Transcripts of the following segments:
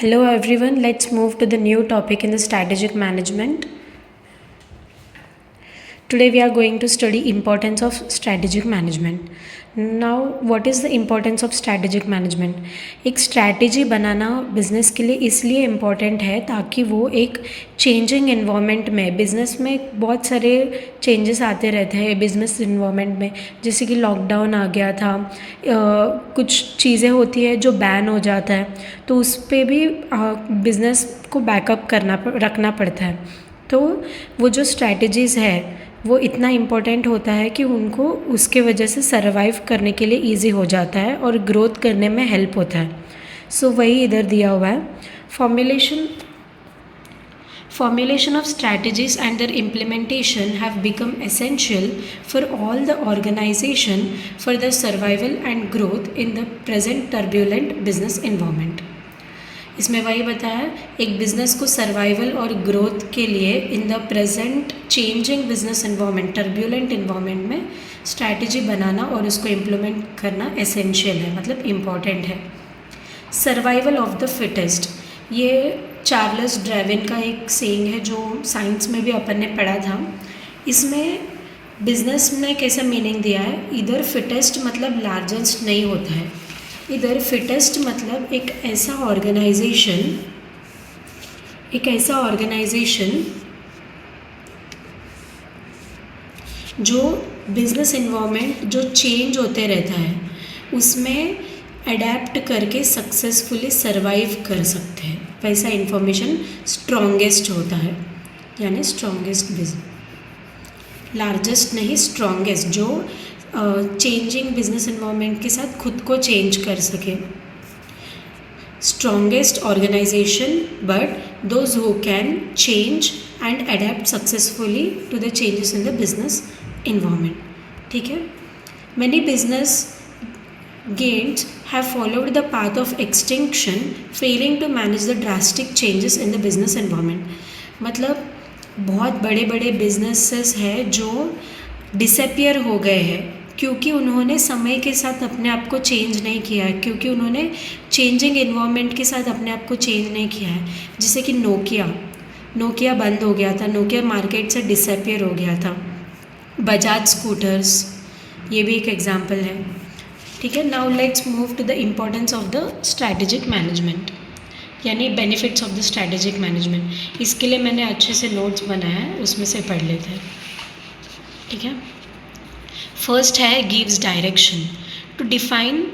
Hello everyone, let's move to the new topic in the strategic management. Today we are going to study importance of strategic management. Now what is the importance of strategic management? एक strategy बनाना business के लिए इसलिए important है ताकि वो एक changing environment में, business में बहुत सारे चेंजेस आते रहते हैं बिजनेस इन्वायरमेंट में, जैसे कि लॉकडाउन आ गया था, कुछ चीज़ें होती है जो बैन हो जाता है, तो उस पर भी बिजनेस को बैकअप रखना पड़ता है। तो वो जो स्ट्रैटेजीज़ है वो इतना इम्पोर्टेंट होता है कि उनको उसके वजह से सर्वाइव करने के लिए इजी हो जाता है और ग्रोथ करने में हेल्प होता है। सो वही इधर दिया हुआ है। Formulation of strategies and their implementation have become essential for all the organization for the survival and growth in the present turbulent business environment. इसमें वही बताया, एक बिज़नेस को सर्वाइवल और ग्रोथ के लिए in the present changing business environment, turbulent environment में strategy बनाना और उसको इम्प्लीमेंट करना एसेंशियल है, मतलब इम्पॉर्टेंट है। सर्वाइवल ऑफ द फिटेस्ट, ये चार्ल्स डार्विन का एक सेइंग है जो साइंस में भी अपन ने पढ़ा था। इसमें बिजनेस में कैसा मीनिंग दिया है, इधर फिटेस्ट मतलब लार्जेस्ट नहीं होता है, इधर फिटेस्ट मतलब एक ऐसा ऑर्गेनाइजेशन जो बिजनेस इन्वायरमेंट जो चेंज होते रहता है उसमें अडेप्ट करके सक्सेसफुली सर्वाइव कर सकते हैं, वैसा इन्फॉर्मेशन स्ट्रॉन्गेस्ट होता है, यानी स्ट्रॉन्गेस्ट बिजनेस, लार्जेस्ट नहीं स्ट्रॉन्गेस्ट, जो चेंजिंग बिजनेस इन्वायरमेंट के साथ खुद को चेंज कर सके। Strongest organisation but those who can change and adapt successfully to the changes in the business environment. ठीक है, many business gains have followed the path of extinction, failing to manage the drastic changes in the business environment. मतलब बहुत बड़े बड़े businesses हैं जो disappear हो गए हैं क्योंकि उन्होंने समय के साथ अपने आप को चेंज नहीं किया है, क्योंकि उन्होंने चेंजिंग इन्वायरमेंट के साथ अपने आप को चेंज नहीं किया है। जैसे कि नोकिया बंद हो गया था, नोकिया मार्केट से डिसअपियर हो गया था। बजाज स्कूटर्स, ये भी एक एग्जाम्पल है। ठीक है, now let's move to the importance of the strategic management, यानी benefits of the strategic management. इसके लिए मैंने अच्छे से नोट्स बनाया है, उसमें से पढ़ लेते हैं। ठीक है, फर्स्ट है gives direction. To define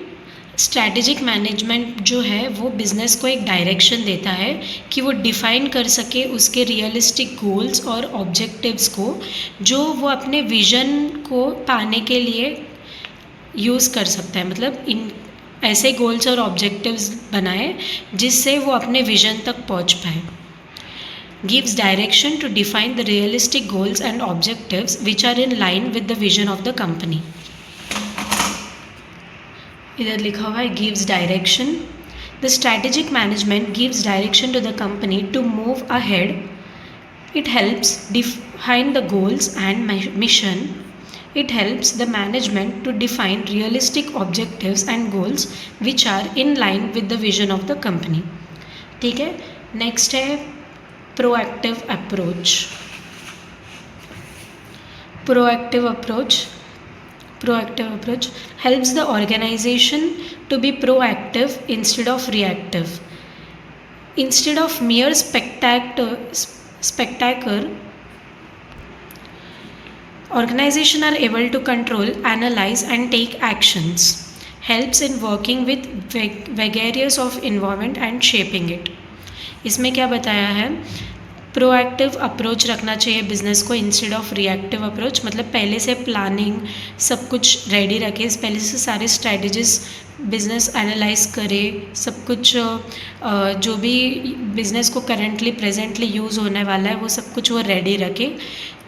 strategic management जो है वो बिज़नेस को एक डायरेक्शन देता है कि वो डिफ़ाइन कर सके उसके रियलिस्टिक गोल्स और ऑब्जेक्टिव्स को, जो वो अपने विज़न को पाने के लिए यूज़ कर सकता है। मतलब इन ऐसे गोल्स और ऑब्जेक्टिव्स बनाए जिससे वो अपने विज़न तक पहुंच पाए। Gives direction to define the realistic goals and objectives which are in line with the vision of the company. इधर लिखा हुआ है gives direction. The strategic management gives direction to the company to move ahead. It helps define the goals and mission. It helps the management to define realistic objectives and goals which are in line with the vision of the company. ठीक है, next है proactive approach. Proactive approach helps the organization to be proactive instead of reactive. Instead of mere spectacle, organizations are able to control, analyze and take actions. Helps in working with vagaries of environment and shaping it. इसमें क्या बताया है, proactive approach रखना चाहिए business को instead of reactive approach. मतलब पहले से प्लानिंग सब कुछ रेडी रखे, पहले से सारे स्ट्रैटेजीज बिज़नेस एनालाइज करे, सब कुछ जो भी बिज़नेस को करेंटली प्रेजेंटली यूज़ होने वाला है वो सब कुछ वो रेडी रखे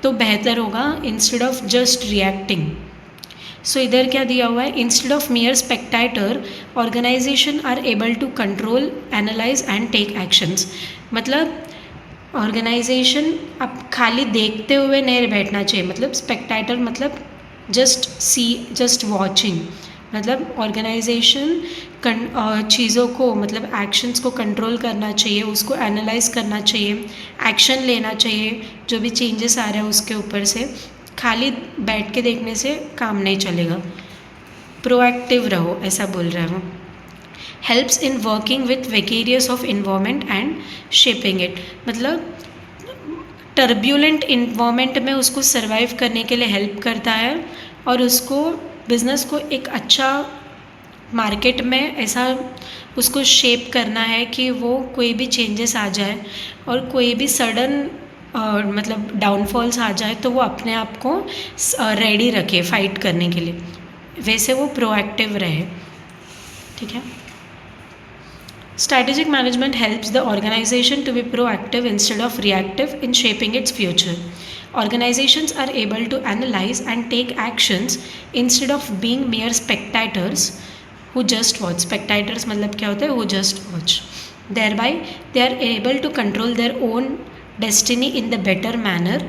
तो बेहतर होगा instead of just reacting. So इधर क्या दिया हुआ है, instead of mere spectator organisation are able to control, analyse and take actions. मतलब ऑर्गेनाइजेशन अब खाली देखते हुए नहीं बैठना चाहिए, मतलब स्पेक्टेटर मतलब जस्ट सी, जस्ट वॉचिंग, मतलब ऑर्गेनाइजेशन चीज़ों को मतलब एक्शंस को कंट्रोल करना चाहिए, उसको एनालाइज करना चाहिए, एक्शन लेना चाहिए जो भी चेंजेस आ रहे हैं उसके ऊपर से। खाली बैठ के देखने से काम नहीं चलेगा, प्रोएक्टिव रहो, ऐसा बोल रहा हूँ। Helps in working with vagaries of environment and shaping it, मतलब टर्ब्यूलेंट इन्वायरमेंट में उसको सर्वाइव करने के लिए हेल्प करता है और उसको बिज़नेस को एक अच्छा मार्केट में ऐसा उसको शेप करना है कि वो कोई भी चेंजेस आ जाए और कोई भी सडन मतलब डाउनफॉल्स आ जाए तो वो अपने आप को रेडी रखे फाइट करने के लिए, वैसे वो प्रोएक्टिव रहे। ठीक है। Strategic management helps the organization to be proactive instead of reactive in shaping its future. Organizations are able to analyze and take actions instead of being mere spectators who just watch. Spectators मतलब क्या होता है? Who just watch. Thereby, they are able to control their own destiny in the better manner.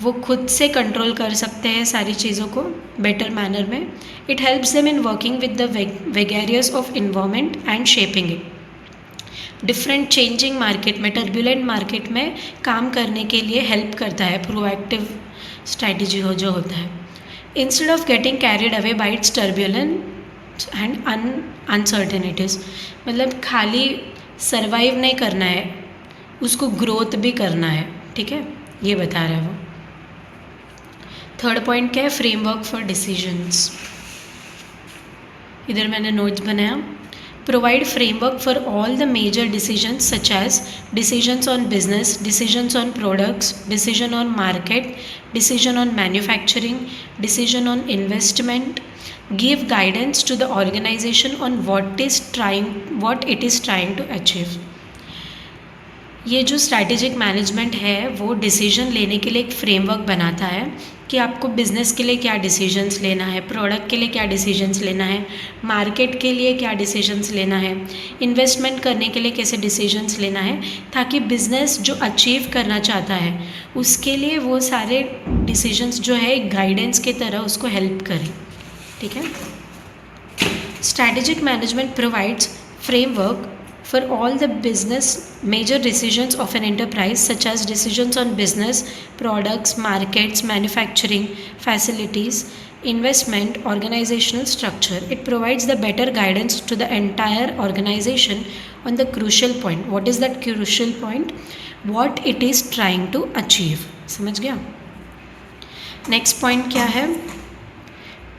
वो खुद से control कर सकते हैं सारी चीज़ों को बेटर मैनर में। It helps them in working with the vagaries of environment and shaping it. Different changing market में, टर्बुलेंट मार्केट में काम करने के लिए हेल्प करता है, प्रोएक्टिव स्ट्रैटेजी हो जो होता है। Instead of getting carried away by it's turbulent and uncertainties, मतलब खाली सर्वाइव नहीं करना है, उसको ग्रोथ भी करना है। ठीक है, ये बता रहा है वो। थर्ड पॉइंट क्या है? Framework for decisions. इधर मैंने नोट्स बनाया। Provide framework for all the major decisions such as decisions on business, decisions on products, decision on market, decision on manufacturing, decision on investment. Give guidance to the organization on what it is trying to achieve. ये जो strategic management है वो decision लेने के लिए एक framework बनाता है कि आपको बिज़नेस के लिए क्या डिसीजंस लेना है, प्रोडक्ट के लिए क्या डिसीजंस लेना है, मार्केट के लिए क्या डिसीजंस लेना है, इन्वेस्टमेंट करने के लिए कैसे डिसीजंस लेना है, ताकि बिज़नेस जो अचीव करना चाहता है उसके लिए वो सारे डिसीजंस जो है एक गाइडेंस की तरह उसको हेल्प करें। ठीक है। Strategic management provides framework for all the business major decisions of an enterprise such as decisions on business, products, markets, manufacturing, facilities, investment, organizational structure. It provides the better guidance to the entire organization on the crucial point. What is that crucial point? What it is trying to achieve. समझ गया? Next point क्या है?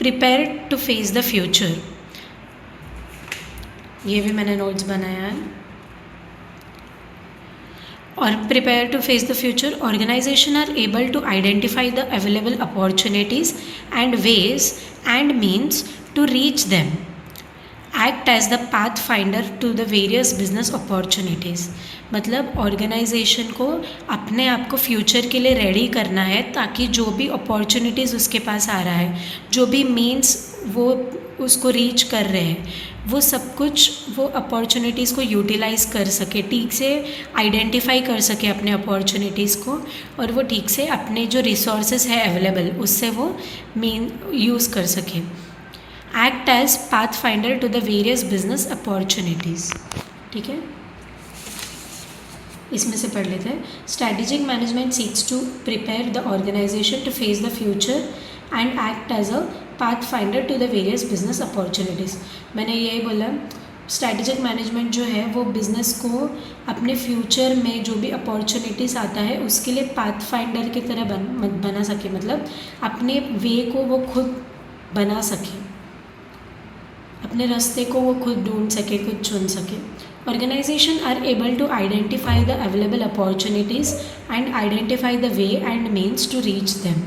Prepare to face the future. ये भी मैंने notes बनाया है। और prepare to face the future, organisation are able to identify the available opportunities and ways and means to reach them, act as the path finder to the various business opportunities. मतलब organisation को अपने आप को future के लिए ready करना है ताकि जो भी अपॉर्चुनिटीज़ उसके पास आ रहा है, जो भी मीन्स वो उसको रीच कर रहे हैं, वो सब कुछ वो अपॉर्चुनिटीज़ को यूटिलाइज़ कर सके, ठीक से आइडेंटिफाई कर सके अपने अपॉर्चुनिटीज़ को, और वो ठीक से अपने जो रिसोर्सेज है अवेलेबल उससे वो मेन यूज़ कर सके। Act as path finder to the various business opportunities. ठीक है, इसमें से पढ़ लेते हैं। Strategic management seeks to prepare the organisation to face the future and act as a path finder to the various business opportunities. मैंने यही बोला, स्ट्रैटेजिक मैनेजमेंट जो है वो बिज़नेस को अपने फ्यूचर में जो भी अपॉर्चुनिटीज़ आता है उसके लिए पाथ फाइंडर की तरह बना सके, मतलब अपने वे को वो खुद बना सके, अपने रास्ते को वो खुद ढूंढ सके, खुद चुन सके। Organisation are able to identify the available opportunities and identify the way and means to reach them.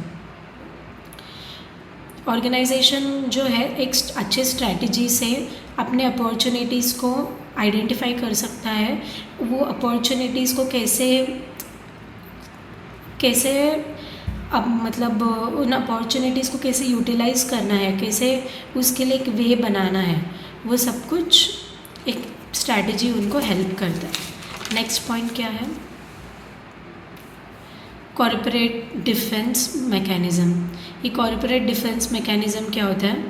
Organisation जो है एक अच्छे स्ट्रैटेजी से अपने अपॉर्चुनिटीज़ को आइडेंटिफाई कर सकता है, वो अपॉर्चुनिटीज़ को कैसे अब मतलब उन अपॉर्चुनिटीज़ को कैसे यूटिलाइज़ करना है, कैसे उसके लिए एक वे बनाना है, वो सब कुछ एक स्ट्रैटेजी उनको हेल्प करता है। नेक्स्ट पॉइंट क्या है? Corporate defence mechanism. ये कॉर्पोरेट डिफेंस मैकेनिज़्म क्या होता है?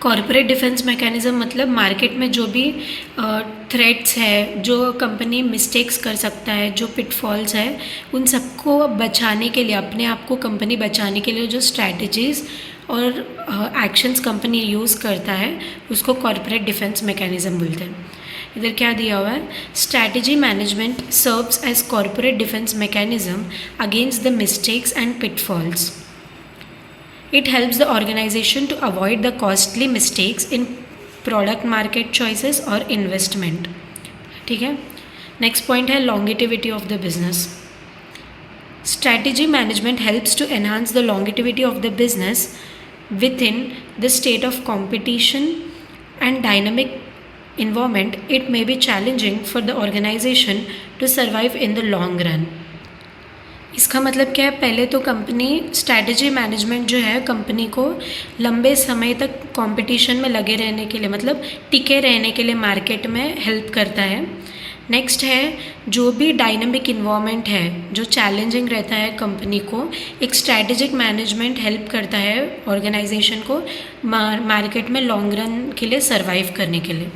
कॉरपोरेट डिफेंस मैकेनिज़्म मतलब मार्केट में जो भी थ्रेट्स है, जो कंपनी मिस्टेक्स कर सकता है, जो पिटफॉल्स है, उन सबको बचाने के लिए, अपने आप को कंपनी बचाने के लिए जो स्ट्रैटेजीज़ और एक्शंस कंपनी यूज़ करता है उसको कॉरपोरेट डिफेंस मैकेनिज़्म बोलते हैं। इधर क्या दिया हुआ है, strategy management serves as corporate defence mechanism against the mistakes and pitfalls. It helps the organization to avoid the costly mistakes in product market choices or investment. ठीक है. Next point है longevity of the business. Strategy management helps to enhance the longevity of the business within the state of competition and dynamic environment. It may be challenging for the organization to survive in the long run. इसका मतलब क्या है, पहले तो company strategy management जो है company को लंबे समय तक कंपटीशन में लगे रहने के लिए, मतलब टिके रहने के लिए मार्केट में हेल्प करता है. नेक्स्ट है जो भी डायनामिक इन्वायरमेंट है जो चैलेंजिंग रहता है कंपनी को, एक स्ट्रैटेजिक मैनेजमेंट हेल्प करता है ऑर्गेनाइजेशन को मार्केट में लॉन्ग रन के लिए सर्वाइव करने के लिए.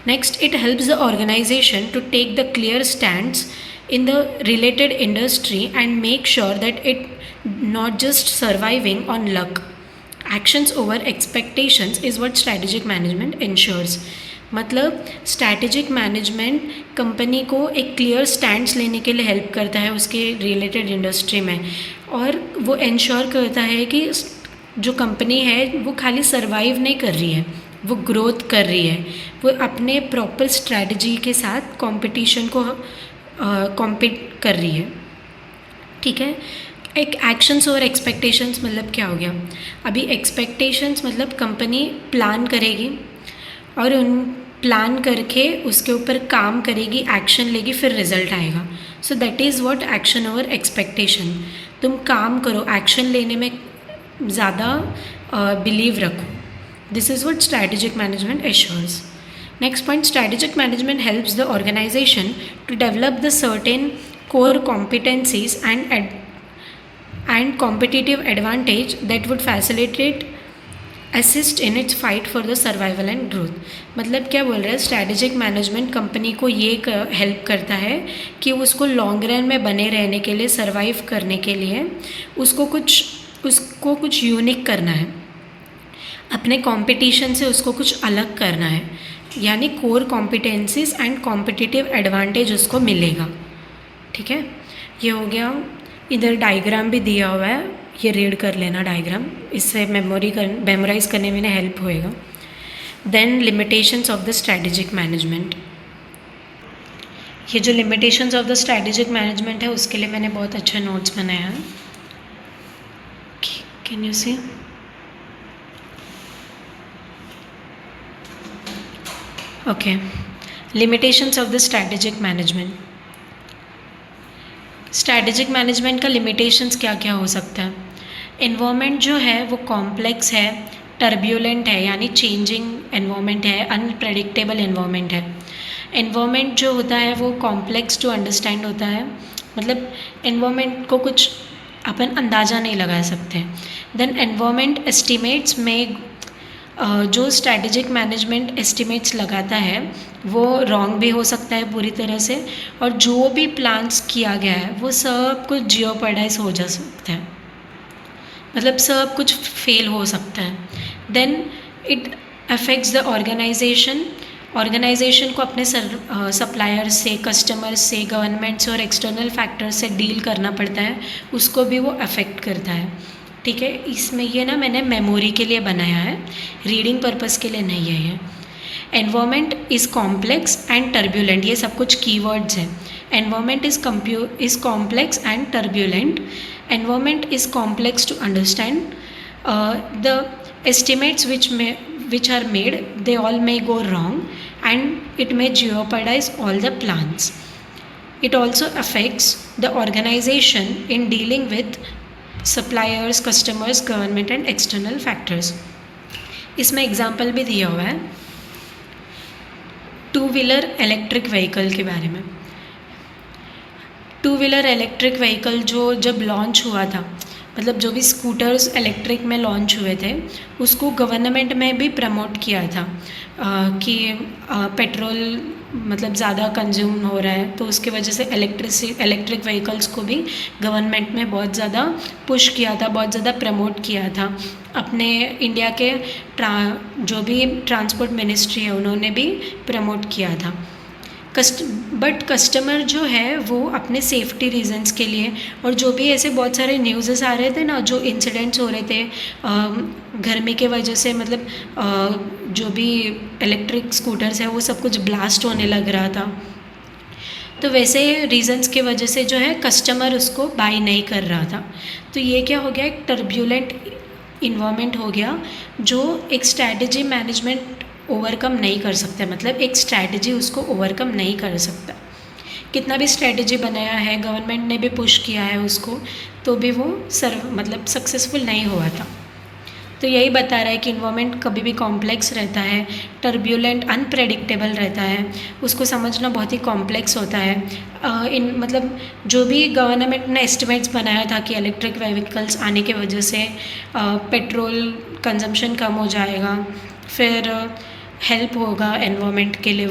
Next, it helps the organisation to take the clear stands in the related industry and make sure that it not just surviving on luck. Actions over expectations is what strategic management ensures. मतलब strategic management company को एक clear stands लेने के लिए help करता है उसके related industry में, और वो इंश्योर करता है कि जो कंपनी है वो खाली सर्वाइव नहीं कर रही है, वो ग्रोथ कर रही है, वो अपने प्रॉपर स्ट्रैटेजी के साथ कंपटीशन को कॉम्पीट कर रही है. ठीक है. एक एक्शंस और एक्सपेक्टेशंस मतलब क्या हो गया, अभी एक्सपेक्टेशंस मतलब कंपनी प्लान करेगी और उन प्लान करके उसके ऊपर काम करेगी, एक्शन लेगी, फिर रिजल्ट आएगा. So that is what action और एक्सपेक्टेशन. तुम काम करो, एक्शन लेने में ज़्यादा बिलीव रखो. This is what strategic management assures. Next point, strategic management helps the organization to develop the certain core competencies and competitive advantage that would facilitate assist in its fight for the survival and growth. मतलब क्या बोल रहा है, strategic management company को ये help करता है कि उसको लॉन्ग रन में बने रहने के लिए, सर्वाइव करने के लिए उसको कुछ यूनिक करना है, अपने कंपटीशन से उसको कुछ अलग करना है, यानी core competencies and competitive advantage उसको मिलेगा. ठीक है. ये हो गया. इधर डायग्राम भी दिया हुआ है, ये रीड कर लेना डायग्राम, इससे मेमोराइज करने में हेल्प होएगा. Then limitations of the strategic management. ये जो limitations of the strategic management है उसके लिए मैंने बहुत अच्छा नोट्स बनाया है. Can you see. Okay. Limitations of the strategic management. Strategic management का लिमिटेशंस क्या क्या हो सकता है. एनवायरनमेंट जो है वो कॉम्प्लेक्स है, टर्ब्यूलेंट है, यानी चेंजिंग एनवायरनमेंट है, अनप्रेडिक्टेबल एनवायरनमेंट है. एनवायरनमेंट जो होता है वो कॉम्प्लेक्स टू अंडरस्टैंड होता है, मतलब एनवायरनमेंट को कुछ अपन अंदाज़ा नहीं लगा सकते. देन एनवायरनमेंट एस्टिमेट्स में जो स्ट्रैटेजिक मैनेजमेंट एस्टिमेट्स लगाता है वो रॉन्ग भी हो सकता है पूरी तरह से, और जो भी प्लान्स किया गया है वो सब कुछ जियोपर्डाइज हो जा सकता है, मतलब सब कुछ फेल हो सकता है. Then it affects the organisation को अपने सप्लायर्स से, कस्टमर्स से, गवर्नमेंट्स और एक्सटर्नल फैक्टर्स से डील करना पड़ता है, उसको भी वो अफेक्ट करता है. ठीक है. इसमें ये ना मैंने मेमोरी के लिए बनाया है, रीडिंग पर्पस के लिए नहीं है ये. Environment is complex and turbulent, ये सब कुछ कीवर्ड्स हैं. Environment is complex and turbulent. Environment is complex to understand. The estimates which are made, they all may go wrong and it may jeopardize all the plans. It also affects the organization in dealing with suppliers, customers, government and external factors. इसमें example भी दिया हुआ है two-wheeler electric vehicle के बारे में. Two-wheeler electric vehicle जो जब लॉन्च हुआ था मतलब जो भी स्कूटर्स इलेक्ट्रिक में लॉन्च हुए थे उसको गवर्नमेंट में भी प्रमोट किया था कि पेट्रोल मतलब ज़्यादा कंज्यूम हो रहा है, तो उसकी वजह से इलेक्ट्रिक व्हीकल्स को भी गवर्नमेंट में बहुत ज़्यादा पुश किया था, बहुत ज़्यादा प्रमोट किया था। अपने इंडिया के जो भी ट्रांसपोर्ट मिनिस्ट्री है उन्होंने भी प्रमोट किया था। बट कस्टमर जो है वो अपने सेफ्टी रीजंस के लिए, और जो भी ऐसे बहुत सारे न्यूज़ेस आ रहे थे ना, जो इंसिडेंट्स हो रहे थे गर्मी के वजह से, मतलब जो भी इलेक्ट्रिक स्कूटर्स है वो सब कुछ ब्लास्ट होने लग रहा था, तो वैसे रीजंस के वजह से जो है कस्टमर उसको बाय नहीं कर रहा था। तो ये क्या हो गया, एक टर्ब्यूलेंट इन्वायरमेंट हो गया जो एक स्ट्रैटेजी मैनेजमेंट ओवरकम नहीं कर सकता, मतलब एक स्ट्रैटेजी उसको ओवरकम नहीं कर सकता। कितना भी स्ट्रैटेजी बनाया है, गवर्नमेंट ने भी पुश किया है उसको, तो भी वो मतलब सक्सेसफुल नहीं हुआ था। तो यही बता रहा है कि इन्वायरमेंट कभी भी कॉम्प्लेक्स रहता है, टर्ब्यूलेंट, अनप्रेडिक्टेबल रहता है, उसको समझना बहुत ही कॉम्प्लेक्स होता है। मतलब जो भी गवर्नमेंट ने एस्टिमेट्स बनाया था कि इलेक्ट्रिक व्हीकल्स आने की वजह से पेट्रोल कंजम्पशन कम हो जाएगा, फिर हेल्प होगा एनवायरनमेंट के लिए,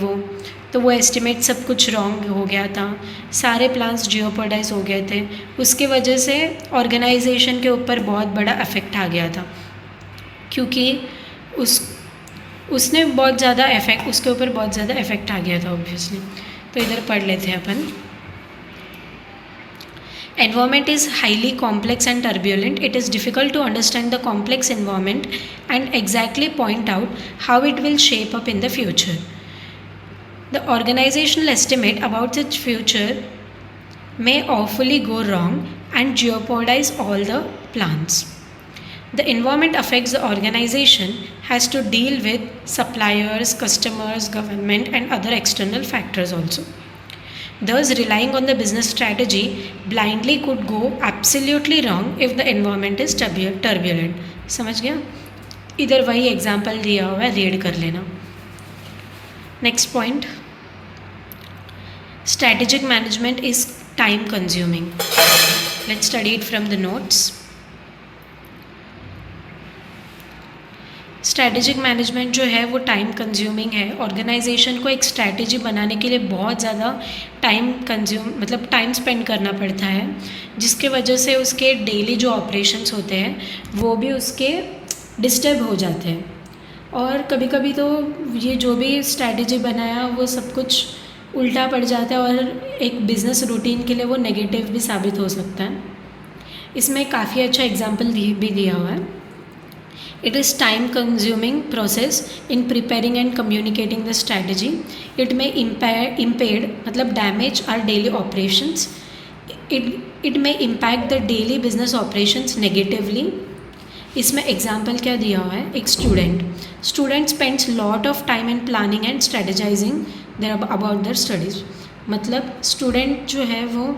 तो वो एस्टिमेट सब कुछ रॉन्ग हो गया था, सारे प्लान्स जियोपर्डाइज हो गए थे। उसकी वजह से ऑर्गेनाइजेशन के ऊपर बहुत बड़ा इफ़ेक्ट आ गया था, क्योंकि उसने बहुत ज़्यादा उसके ऊपर बहुत ज़्यादा इफ़ेक्ट आ गया था ऑब्वियसली। तो इधर पढ़ लेते हैं अपन। Environment is highly complex and turbulent. It is difficult to understand the complex environment and exactly point out how it will shape up in the future. The organizational estimate about its future may awfully go wrong and jeopardize all the plans. The environment affects the organization has to deal with suppliers, customers, government and other external factors also. Thus, relying on the business strategy blindly could go absolutely wrong if the environment is turbulent. समझ गया? इधर वही example दिया हुआ है, read कर लेना। Next point, strategic management is time consuming. Let's study it from the notes. Strategic management जो है वो टाइम कंज्यूमिंग है। ऑर्गेनाइजेशन को एक स्ट्रैटेजी बनाने के लिए बहुत ज़्यादा मतलब टाइम स्पेंड करना पड़ता है, जिसके वजह से उसके डेली जो ऑपरेशंस होते हैं वो भी उसके डिस्टर्ब हो जाते हैं, और कभी कभी तो ये जो भी स्ट्रैटेजी बनाया वो सब कुछ उल्टा पड़ जाता है और एक बिज़नेस रूटीन के लिए वो नेगेटिव भी साबित हो सकता है। इसमें काफ़ी अच्छा एग्जाम्पल भी दिया हुआ है। It is time consuming process in preparing and communicating the strategy. It may impede मतलब damage our daily operations. It may impact the daily business operations negatively. इसमें एग्जाम्पल क्या दिया हुआ है, एक student spends lot of time in planning and strategising their about their studies. मतलब student जो है वो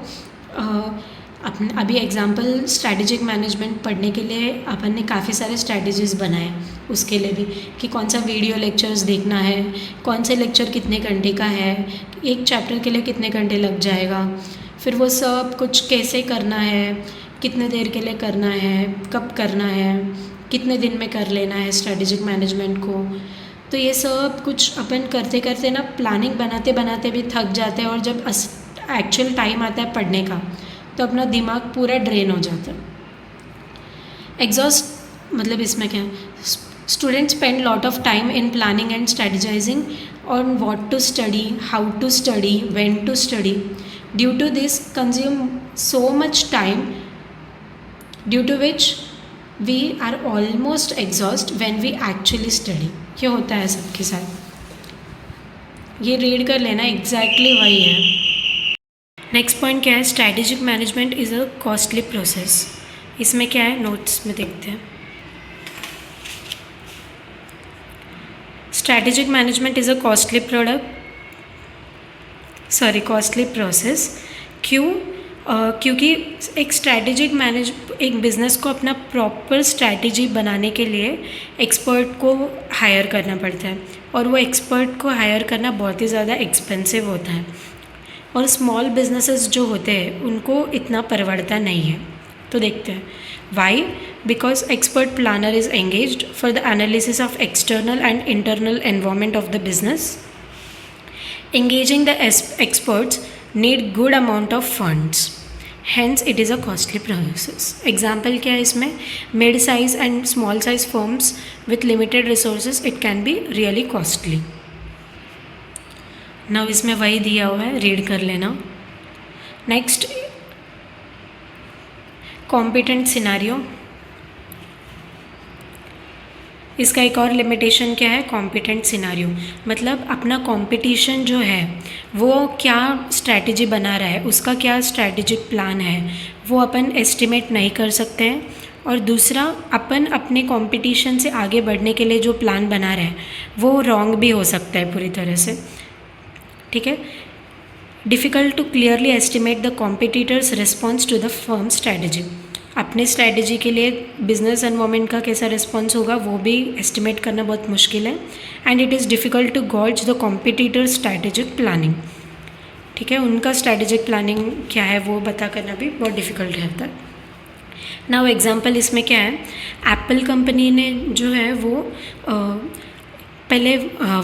अपन अभी एग्जाम्पल स्ट्रैटेजिक मैनेजमेंट पढ़ने के लिए अपन ने काफ़ी सारे स्ट्रैटेजीज़ बनाए, उसके लिए भी कि कौन सा वीडियो लेक्चर्स देखना है, कौन से लेक्चर कितने घंटे का है, एक चैप्टर के लिए कितने घंटे लग जाएगा, फिर वो सब कुछ कैसे करना है, कितने देर के लिए करना है, कब करना है, कितने दिन में कर लेना है स्ट्रैटेजिक मैनेजमेंट को। तो ये सब कुछ अपन करते करते ना प्लानिंग बनाते बनाते भी थक जाते हैं, और जब एक्चुअल टाइम आता है पढ़ने का तो अपना दिमाग पूरा ड्रेन हो जाता है। एग्जॉस्ट मतलब इसमें क्या है, student spend lot of time in planning and strategising on what to study, how to study, when to study. Due to this consume so much time, due to which we are almost exhaust when we actually study. ये होता है सबके साथ, ये read कर लेना, exactly वही है। नेक्स्ट पॉइंट क्या है, strategic management is a costly process. इसमें क्या है, नोट्स में देखते हैं। Strategic management is a costly process. क्यों? क्योंकि एक बिज़नेस को अपना प्रॉपर स्ट्रैटेजी बनाने के लिए एक्सपर्ट को हायर करना पड़ता है, और वो एक्सपर्ट को हायर करना बहुत ही ज़्यादा एक्सपेंसिव होता है, और स्मॉल बिजनेसेस जो होते हैं उनको इतना परवड़ता नहीं है। तो देखते हैं why, because expert planner is engaged for the analysis of external and internal environment of the business. Engaging the experts need good amount of funds, hence it is a costly process. Example क्या है इसमें, mid size and small size firms with limited resources it can be really costly. now इसमें वही दिया हुआ है, read कर लेना. Next competent scenario. इसका एक और लिमिटेशन क्या है, कॉम्पिटेंट सिनारियो मतलब अपना कंपटीशन जो है वो क्या स्ट्रैटेजी बना रहा है, उसका क्या स्ट्रैटेजिक प्लान है, वो अपन एस्टिमेट नहीं कर सकते हैं. और दूसरा, अपन अपने कंपटीशन से आगे बढ़ने के लिए जो प्लान बना रहे हैं वो रॉन्ग भी हो सकता है पूरी तरह से. ठीक है. Difficult to clearly estimate the competitors response to the firm strategy. अपने स्ट्रैटेजी के लिए बिजनेस एनवायरनमेंट का कैसा रिस्पॉन्स होगा वो भी एस्टिमेट करना बहुत मुश्किल है. And it is difficult to gauge the competitor strategic planning. ठीक है, उनका स्ट्रैटेजिक प्लानिंग क्या है वो पता करना भी बहुत डिफ़िकल्ट रहता है. नाउ एग्जांपल इसमें क्या है, एप्पल कंपनी ने जो है वो पहले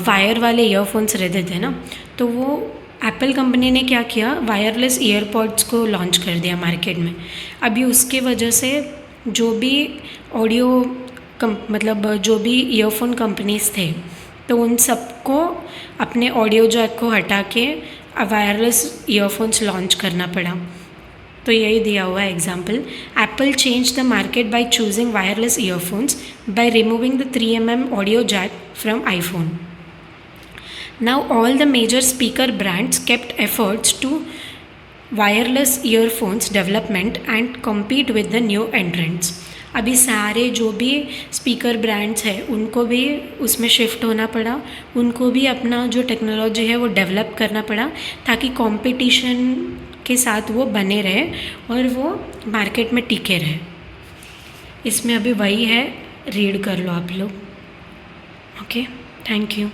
वायर वाले ईयरफोन्स रहते थे ना, तो वो एप्पल कंपनी ने क्या किया, वायरलेस ईयरपॉड्स को लॉन्च कर दिया मार्केट में. अभी उसके वजह से जो भी ऑडियो मतलब जो भी ईयरफोन कंपनीज थे तो उन सबको अपने ऑडियो जैक को हटा के वायरलेस ईयरफोन्स लॉन्च करना पड़ा. तो यही दिया हुआ है example. Apple change the market by choosing wireless earphones by removing the 3mm audio jack from iPhone. Now all the major speaker brands kept efforts to wireless earphones development and compete with the new entrants. अभी सारे जो भी speaker brands हैं उनको भी उसमें shift होना पड़ा, उनको भी अपना जो टेक्नोलॉजी है वो डेवलप करना पड़ा ताकि कंपटीशन के साथ वो बने रहे और वो मार्केट में टिके रहे. इसमें अभी वही है, रीड कर लो आप लोग. Okay, thank you.